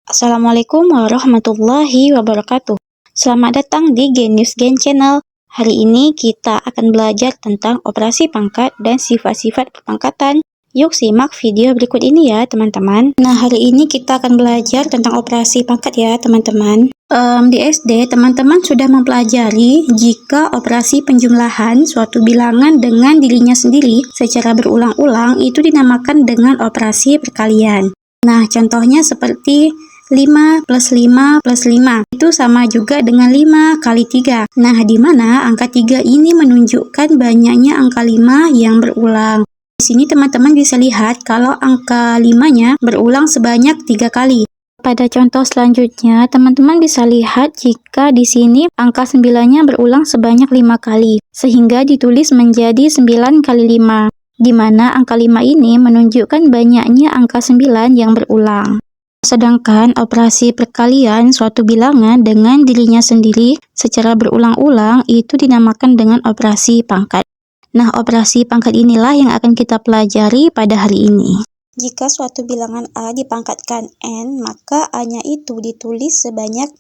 Assalamualaikum warahmatullahi wabarakatuh. Selamat datang di Genius Gen Channel. Hari ini kita akan belajar tentang operasi pangkat dan sifat-sifat perpangkatan. Yuk simak video berikut ini ya teman-teman. Nah, hari ini kita akan belajar tentang operasi pangkat ya teman-teman. Di SD teman-teman sudah mempelajari jika operasi penjumlahan suatu bilangan dengan dirinya sendiri secara berulang-ulang itu dinamakan dengan operasi perkalian. Nah, contohnya seperti 5 plus 5 plus 5 itu sama juga dengan 5 kali 3. Nah, di mana angka 3 ini menunjukkan banyaknya angka 5 yang berulang. Di sini teman-teman bisa lihat kalau angka 5-nya berulang sebanyak 3 kali. Pada contoh selanjutnya, teman-teman bisa lihat jika di sini angka 9-nya berulang sebanyak 5 kali, sehingga ditulis menjadi 9 kali 5. Di mana angka 5 ini menunjukkan banyaknya angka 9 yang berulang. Sedangkan operasi perkalian suatu bilangan dengan dirinya sendiri secara berulang-ulang itu dinamakan dengan operasi pangkat. Nah, operasi pangkat inilah yang akan kita pelajari pada hari ini. Jika suatu bilangan A dipangkatkan N, maka A-nya itu ditulis sebanyak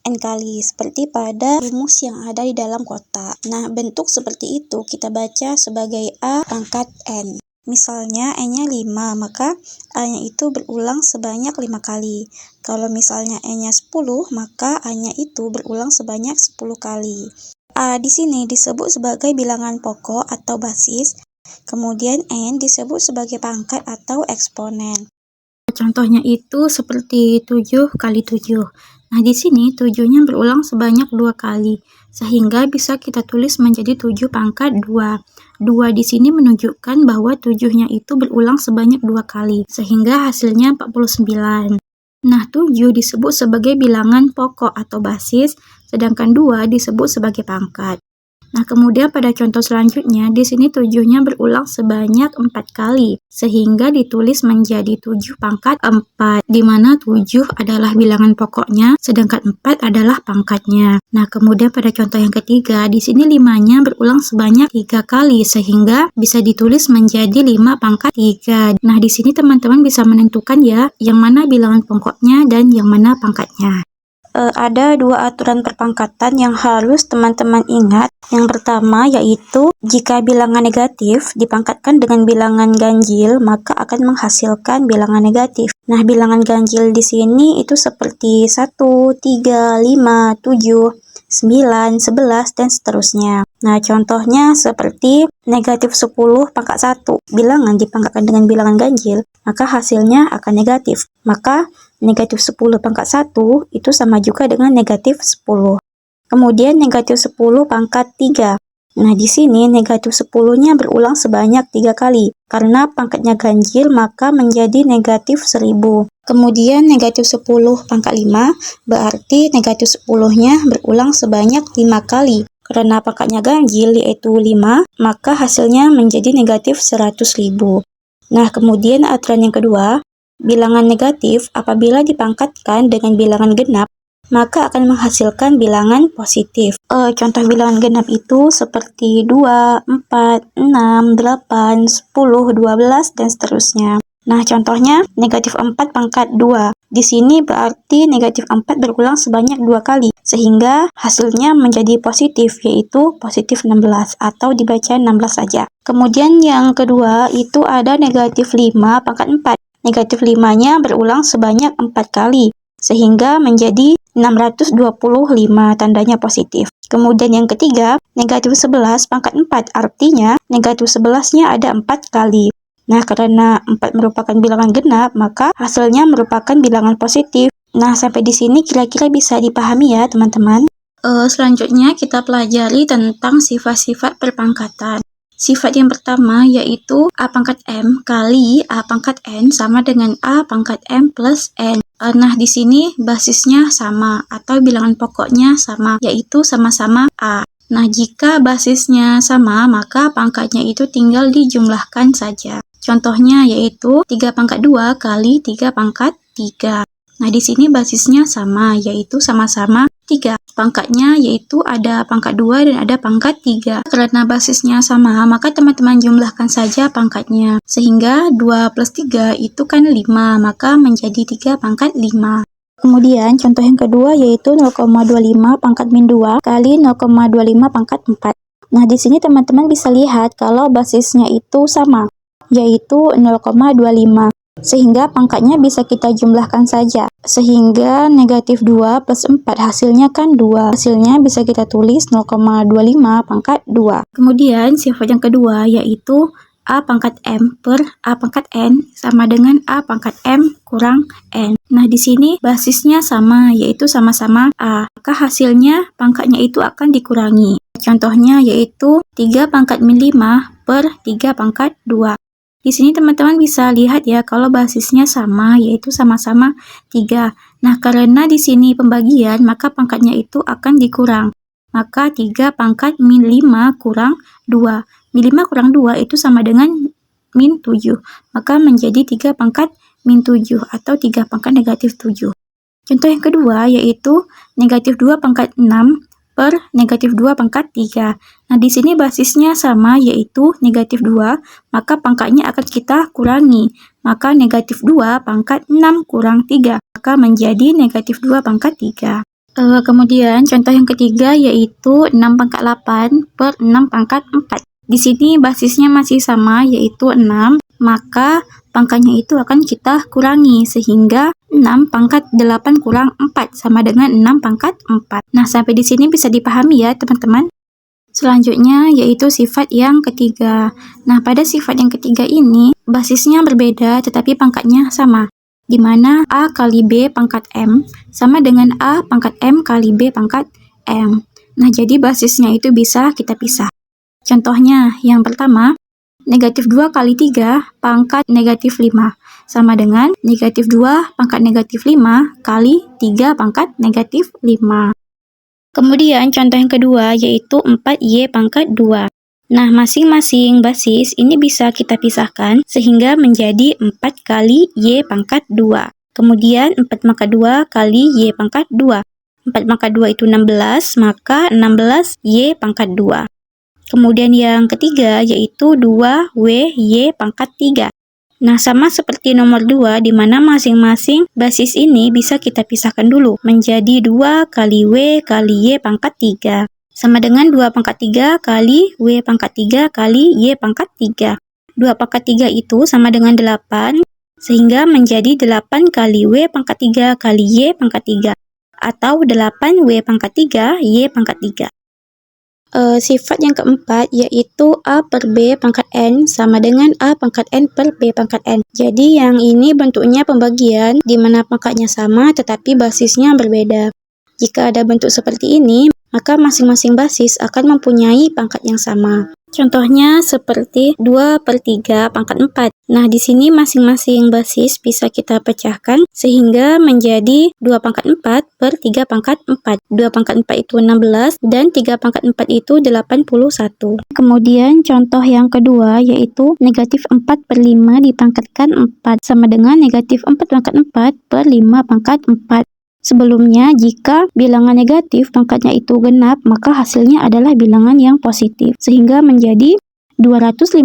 N kali, seperti pada rumus yang ada di dalam kotak. Nah, bentuk seperti itu kita baca sebagai A pangkat N. Misalnya N-nya 5, maka A-nya itu berulang sebanyak 5 kali. Kalau misalnya N-nya 10, maka A-nya itu berulang sebanyak 10 kali. A di sini disebut sebagai bilangan pokok atau basis. Kemudian N disebut sebagai pangkat atau eksponen. Contohnya itu seperti 7 kali 7. Nah, di sini 7-nya berulang sebanyak 2 kali, sehingga bisa kita tulis menjadi 7 pangkat 2. 2 di sini menunjukkan bahwa 7-nya itu berulang sebanyak 2 kali, sehingga hasilnya 49. Nah, 7 disebut sebagai bilangan pokok atau basis, sedangkan 2 disebut sebagai pangkat. Nah, kemudian pada contoh selanjutnya, di sini 7-nya berulang sebanyak 4 kali, sehingga ditulis menjadi 7 pangkat 4, di mana 7 adalah bilangan pokoknya, sedangkan 4 adalah pangkatnya. Nah, kemudian pada contoh yang ketiga, di sini 5-nya berulang sebanyak 3 kali, sehingga bisa ditulis menjadi 5 pangkat 3. Nah, di sini teman-teman bisa menentukan ya, yang mana bilangan pokoknya dan yang mana pangkatnya. Ada 2 aturan perpangkatan yang harus teman-teman ingat. Yang pertama yaitu jika bilangan negatif dipangkatkan dengan bilangan ganjil, maka akan menghasilkan bilangan negatif. Nah, bilangan ganjil di sini itu seperti 1, 3, 5, 7, 9, 11, dan seterusnya. Nah, contohnya seperti negatif 10 pangkat 1. Bilangan dipangkatkan dengan bilangan ganjil, maka hasilnya akan negatif. Maka negatif 10 pangkat 1 itu sama juga dengan negatif 10. Kemudian negatif 10 pangkat 3. Nah, di sini negatif 10-nya berulang sebanyak 3 kali. Karena pangkatnya ganjil, maka menjadi negatif 1000. Kemudian negatif 10 pangkat 5, berarti negatif 10-nya berulang sebanyak 5 kali. Karena pangkatnya ganjil yaitu 5, maka hasilnya menjadi negatif 100.000. Nah, kemudian aturan yang kedua, bilangan negatif apabila dipangkatkan dengan bilangan genap, maka akan menghasilkan bilangan positif. Contoh bilangan genap itu seperti 2, 4, 6, 8, 10, 12, dan seterusnya. Nah, contohnya negatif 4 pangkat 2. Di sini berarti negatif 4 berulang sebanyak 2 kali, sehingga hasilnya menjadi positif, yaitu positif 16, atau dibaca 16 saja. Kemudian yang kedua itu ada negatif 5 pangkat 4. Negatif 5-nya berulang sebanyak 4 kali, sehingga menjadi 625, tandanya positif. Kemudian yang ketiga, negatif 11 pangkat 4, artinya negatif 11-nya ada 4 kali. Nah, karena 4 merupakan bilangan genap, maka hasilnya merupakan bilangan positif. Nah, sampai di sini kira-kira bisa dipahami ya, teman-teman. Selanjutnya kita pelajari tentang sifat-sifat perpangkatan. Sifat yang pertama yaitu A pangkat M kali A pangkat N sama dengan A pangkat M plus N. Nah, di sini basisnya sama atau bilangan pokoknya sama, yaitu sama-sama A. Nah, jika basisnya sama, maka pangkatnya itu tinggal dijumlahkan saja. Contohnya yaitu 3 pangkat 2 kali 3 pangkat 3. Nah, di sini basisnya sama, yaitu sama-sama 3. Pangkatnya yaitu ada pangkat 2 dan ada pangkat 3. Karena basisnya sama, maka teman-teman jumlahkan saja pangkatnya. Sehingga 2 plus 3 itu kan 5, maka menjadi 3 pangkat 5. Kemudian contoh yang kedua yaitu 0,25 pangkat min 2 kali 0,25 pangkat 4. Nah, di sini teman-teman bisa lihat kalau basisnya itu sama, yaitu 0,25. Sehingga pangkatnya bisa kita jumlahkan saja. Sehingga negatif 2 plus 4 hasilnya kan 2. Hasilnya bisa kita tulis 0,25 pangkat 2. Kemudian sifat yang kedua yaitu A pangkat M per A pangkat N sama dengan A pangkat M kurang N. Nah, di sini basisnya sama, yaitu sama-sama A. Maka hasilnya pangkatnya itu akan dikurangi. Contohnya yaitu 3 pangkat min 5 per 3 pangkat 2. Di sini teman-teman bisa lihat ya kalau basisnya sama, yaitu sama-sama 3. Nah, karena di sini pembagian, maka pangkatnya itu akan dikurang. Maka 3 pangkat min 5 kurang 2. Min 5 kurang 2 itu sama dengan min 7. Maka menjadi 3 pangkat min 7 atau 3 pangkat negatif 7. Contoh yang kedua yaitu negatif 2 pangkat 6 per negatif 2 pangkat 3. Nah, di sini basisnya sama yaitu negatif 2, maka pangkatnya akan kita kurangi. Maka negatif 2 pangkat 6 kurang 3, maka menjadi negatif 2 pangkat 3. Kemudian contoh yang ketiga yaitu 6 pangkat 8 per 6 pangkat 4. Di sini basisnya masih sama yaitu 6, maka pangkatnya itu akan kita kurangi sehingga 6 pangkat 8 kurang 4 sama dengan 6 pangkat 4. Nah, sampai di sini bisa dipahami ya teman-teman. Selanjutnya yaitu sifat yang ketiga. Nah, pada sifat yang ketiga ini basisnya berbeda tetapi pangkatnya sama, di mana A kali B pangkat M sama dengan A pangkat M kali B pangkat M. Nah, jadi basisnya itu bisa kita pisah. Contohnya, yang pertama, negatif 2 kali 3 pangkat negatif 5, sama dengan negatif 2 pangkat negatif 5 kali 3 pangkat negatif 5. Kemudian contoh yang kedua yaitu 4Y pangkat 2. Nah, masing-masing basis ini bisa kita pisahkan sehingga menjadi 4 kali Y pangkat 2. Kemudian 4 pangkat 2 kali Y pangkat 2. 4 pangkat 2 itu 16, maka 16 Y pangkat 2. Kemudian yang ketiga yaitu 2WY pangkat 3. Nah, sama seperti nomor 2 di mana masing-masing basis ini bisa kita pisahkan dulu menjadi 2 kali W kali Y pangkat 3. Sama dengan 2 pangkat 3 kali W pangkat 3 kali Y pangkat 3. 2 pangkat 3 itu sama dengan 8, sehingga menjadi 8 kali W pangkat 3 kali Y pangkat 3. Atau 8W pangkat 3 Y pangkat 3. Sifat yang keempat yaitu A per B pangkat N sama dengan A pangkat N per B pangkat N. Jadi yang ini bentuknya pembagian di mana pangkatnya sama tetapi basisnya berbeda. Jika ada bentuk seperti ini, maka masing-masing basis akan mempunyai pangkat yang sama. Contohnya seperti 2 per 3 pangkat 4. Nah, di sini masing-masing basis bisa kita pecahkan sehingga menjadi 2 pangkat 4 per 3 pangkat 4. 2 pangkat 4 itu 16 dan 3 pangkat 4 itu 81. Kemudian contoh yang kedua yaitu negatif 4 per 5 dipangkatkan 4 sama dengan negatif 4 pangkat 4 per 5 pangkat 4. Sebelumnya, jika bilangan negatif pangkatnya itu genap, maka hasilnya adalah bilangan yang positif, sehingga menjadi 256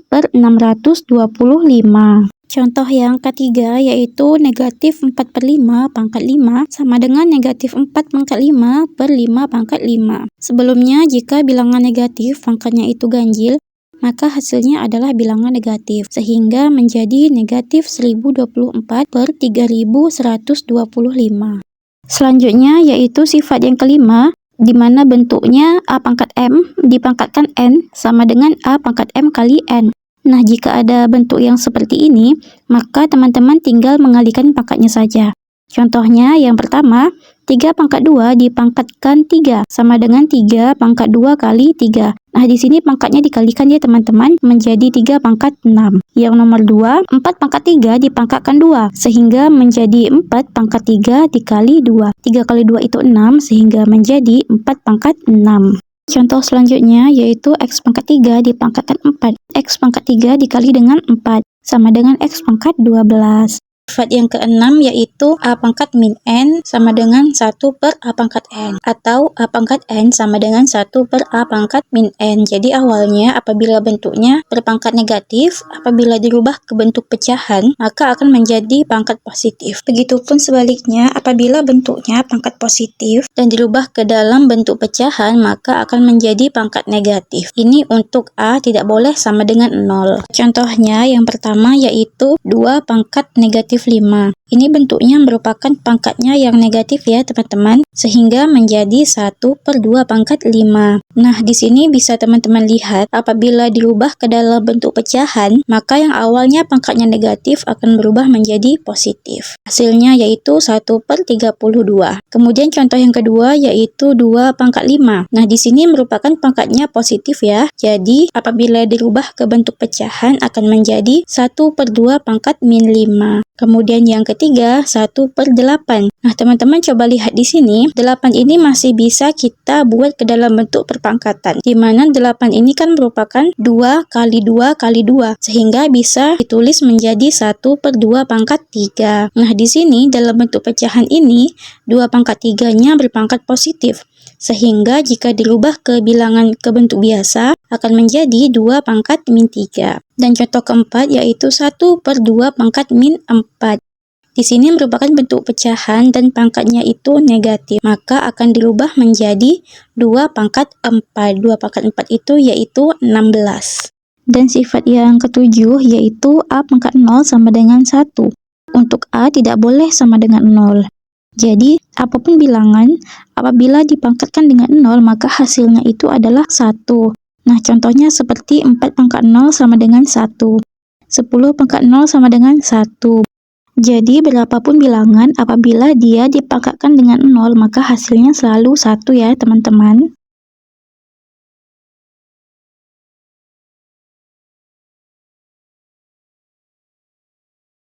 per 625. Contoh yang ketiga yaitu negatif 4 per 5 pangkat 5 sama dengan negatif 4 pangkat 5 per 5 pangkat 5. Sebelumnya, jika bilangan negatif pangkatnya itu ganjil, maka hasilnya adalah bilangan negatif, sehingga menjadi negatif 1024 per 3125. Selanjutnya yaitu sifat yang kelima, di mana bentuknya A pangkat M dipangkatkan N sama dengan A pangkat M kali N. Nah, jika ada bentuk yang seperti ini, maka teman-teman tinggal mengalihkan pangkatnya saja. Contohnya yang pertama, 3 pangkat 2 dipangkatkan 3 sama dengan 3 pangkat 2 kali 3. Nah, di sini pangkatnya dikalikan ya teman-teman menjadi 3 pangkat 6. Yang nomor 2, 4 pangkat 3 dipangkatkan 2 sehingga menjadi 4 pangkat 3 dikali 2. 3 kali 2 itu 6 sehingga menjadi 4 pangkat 6. Contoh selanjutnya yaitu X pangkat 3 dipangkatkan 4. X pangkat 3 dikali dengan 4 sama dengan X pangkat 12. Sifat yang keenam yaitu A pangkat min N sama dengan 1 per A pangkat N, atau A pangkat N sama dengan 1 per A pangkat min N. Jadi awalnya apabila bentuknya berpangkat negatif, apabila dirubah ke bentuk pecahan, maka akan menjadi pangkat positif. Begitupun sebaliknya, apabila bentuknya pangkat positif dan dirubah ke dalam bentuk pecahan, maka akan menjadi pangkat negatif. Ini untuk A tidak boleh sama dengan 0. Contohnya yang pertama yaitu 2 pangkat negatif 5. Ini bentuknya merupakan pangkatnya yang negatif ya teman-teman, sehingga menjadi 1 per 2 pangkat 5. Nah, di sini bisa teman-teman lihat apabila dirubah ke dalam bentuk pecahan, maka yang awalnya pangkatnya negatif akan berubah menjadi positif. Hasilnya yaitu 1 per 32. Kemudian contoh yang kedua yaitu 2 pangkat 5. Nah, di sini merupakan pangkatnya positif ya. Jadi, apabila dirubah ke bentuk pecahan akan menjadi 1 per 2 pangkat min 5. Kemudian yang ketiga, 1 per 8. Nah, teman-teman coba lihat di sini, 8 ini masih bisa kita buat ke dalam bentuk perpangkatan, di mana 8 ini kan merupakan 2 kali 2 kali 2, sehingga bisa ditulis menjadi 1 per 2 pangkat 3. Nah, di sini dalam bentuk pecahan ini, 2 pangkat 3-nya berpangkat positif, sehingga jika dirubah ke bilangan ke bentuk biasa, akan menjadi 2 pangkat min 3. Dan contoh keempat yaitu 1 per 2 pangkat min 4. Di sini merupakan bentuk pecahan dan pangkatnya itu negatif, maka akan dirubah menjadi 2 pangkat 4. 2 pangkat 4 itu yaitu 16. Dan sifat yang ketujuh yaitu A pangkat 0 sama dengan 1. Untuk A tidak boleh sama dengan 0. Jadi, apapun bilangan, apabila dipangkatkan dengan 0, maka hasilnya itu adalah 1. Nah, contohnya seperti 4 pangkat 0 sama dengan 1. 10 pangkat 0 sama dengan 1. Jadi, berapapun bilangan, apabila dia dipangkatkan dengan 0, maka hasilnya selalu 1 ya, teman-teman.